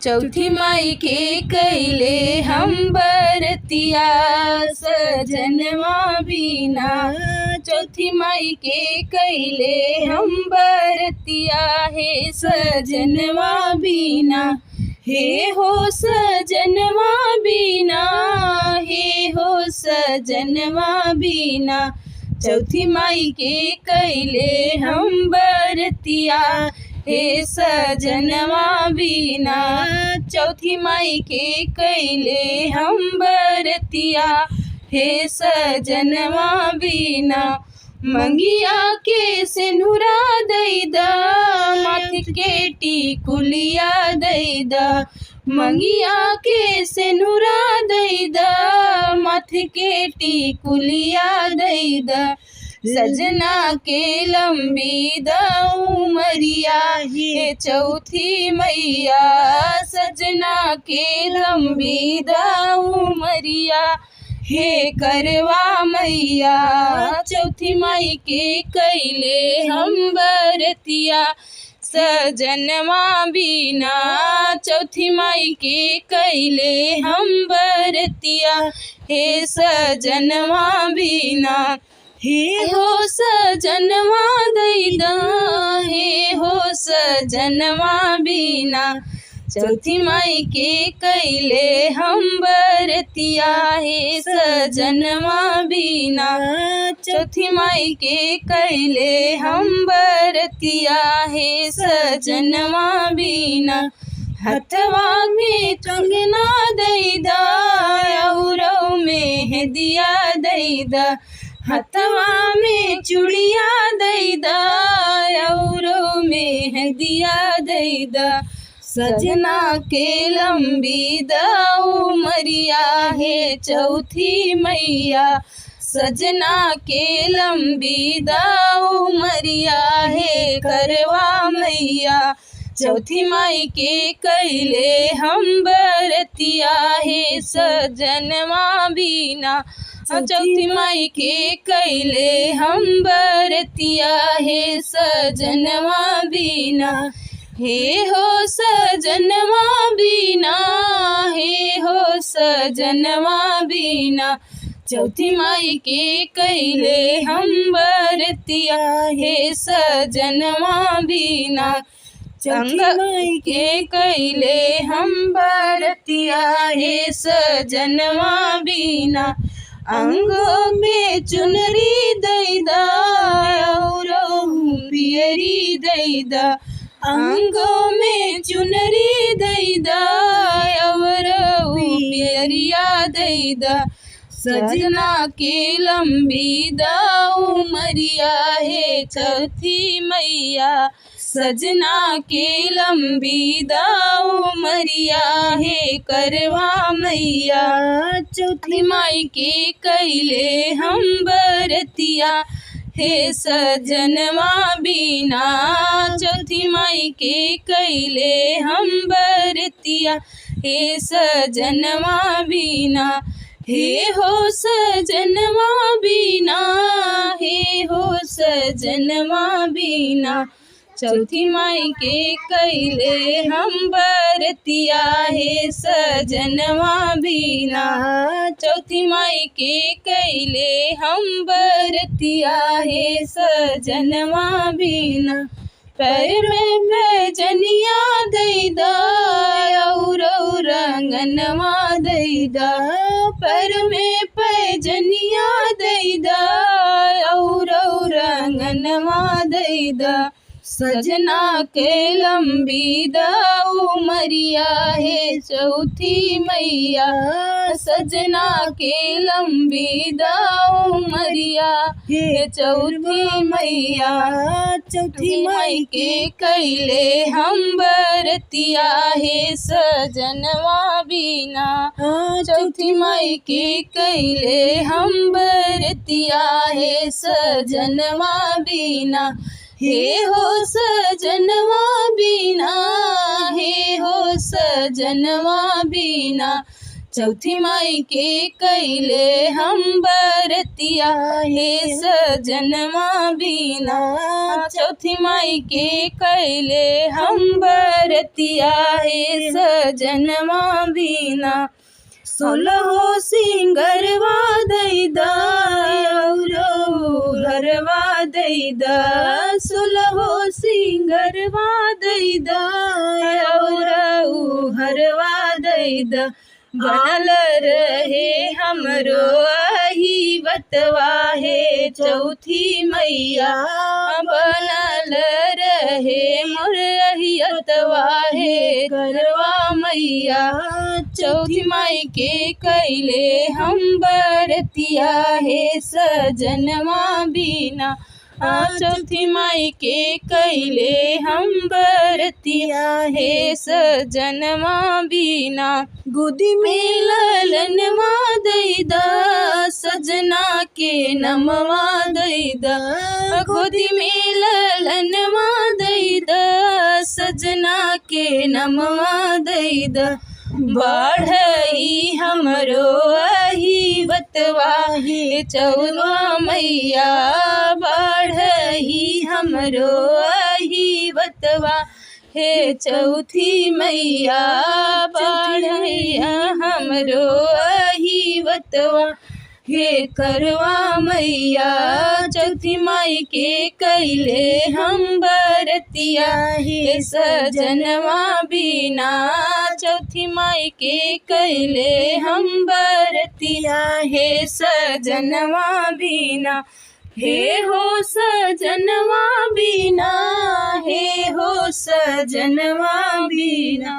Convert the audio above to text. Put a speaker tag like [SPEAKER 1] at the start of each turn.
[SPEAKER 1] चौथी माई के कैले हम बरतिया सजनवा बीना। चौथी माई के कैले हम बरतिया हे सजनवा बीना। हे हो सजनवा बीना, हे हो सजनवा बीना। चौथी माई के कैले हम बरतिया हे सजनवा बीना। चौथी माई के कैले हम बरतिया हे सजनवा बीना। मंगिया के सिंदूरा दैदा, माथ के टिकुलिया दैदा। मंगिया के सिंदूरा दैदा, माथ के टिकुलिया दैदा। सजना के लंबी उमरिया हे चौथी मैया। सजना के लंबी उमरिया हे करवा मैया। चौथी माई के कैले हम बरतिया सजनवा बीना। चौथी माई के कैले हम बरतिया हे सजनवा बीना। हे हो सजनवा दैदा, हे हो सजनवा बीना। चौथी माई के कैले हम बरतिया हे सजनवा बीना। चौथी माई के कैले हम बरतिया हे सजनवा बीना। हथवा में कंगना दैदा, औरों में हदिया दैदा। हथवा में चूड़िया दैदा, औरों में हदिया दैदा। सजना के लंबी उमरिया हे चौथी मैया। सजना के लंबी उमरिया हे करवा मैया। चौथी माई के कैले हम बरतिया हे सजनवा बीना। चौथी माई के कैले हम बरतिया हे सजनवा बीना। हे हो सजनवा बीना, हे हो सजनवा बीना। चौथी माई के कैले हम बरतिया हे सजनवा बीना। चौथी माई के कैले हम बरतिया हे सजनवा बीना। अंगों में चुनरी दैदा, औरों पियरी दैदा। अंगों में चुनरी दैदा, औरों पियरिया दैदा। सजना के लंबी उमरिया हे चौथी मैया। सजना के लंबी उमरिया हे करवा मैया। चौथी माई के कैले हम बरतिया हे सजनवा बीना। चौथी माई के कैले हम बरतिया हे सजनवा बीना। हे हो सजनवा बीना, हे हो सजनवा बीना। चौथी माई के कैले हम बरतिया हे सजनवा बीना। चौथी माई के कैले हम बरतिया हे सजनवा बीना। पैर में पैजनिया दैदा, औरों रंगनवा दैदा। पैर में पैजनिया दैदा, औरों रंगनवा दैदा। सजना के लंबी उमरिया हे चौथी मैया। सजना के लंबी उमरिया हे चौथी मैया। चौथी माई के कैले हम बरतिया हे सजनवा बीना। चौथी माई के कैले हम बरतिया हे सजनवा बीना। हे हो सजनवा बीना, हे हो सजनवा बीना। चौथी माई के कैले हम बरतिया हे सजनवा बीना। चौथी माई के कैले हम बरतिया हे सजनवा बिना। सोलहो सिंगरवा दैदा घरवा दैदा, सोलहो सिंगरवा दैदा घरवा दैदा। बनल रहे हमरो अही बतवा हे चौथी मैया, बनल रहे मोर अहियतवा हे घरवा मैया। चौथी माई के कैले हम बरतिया हे सजनवा बिना, चौथी माई के कैले हम बरतिया हे सजनवा बिना। गोदी में ललनवा दैदा सजना के नमवा दैदा, गोदी में ललनवा दैदा सजना के नमवा दैदा। बढ़ई हमरो अही बतवा हे चौवा मैया, बढ़ई हमरो अही बतवा हे चौथी मैया, बढ़ैया हमरो अही बतवा हे करवा मैया। चौथी माई के कैले हम बरतिया हे सजनवा बिना, चौथी माई के कैले हम बरतिया हे सजनवा बिना। हे हो सजनवा बिना, हे हो सजनवा बिना।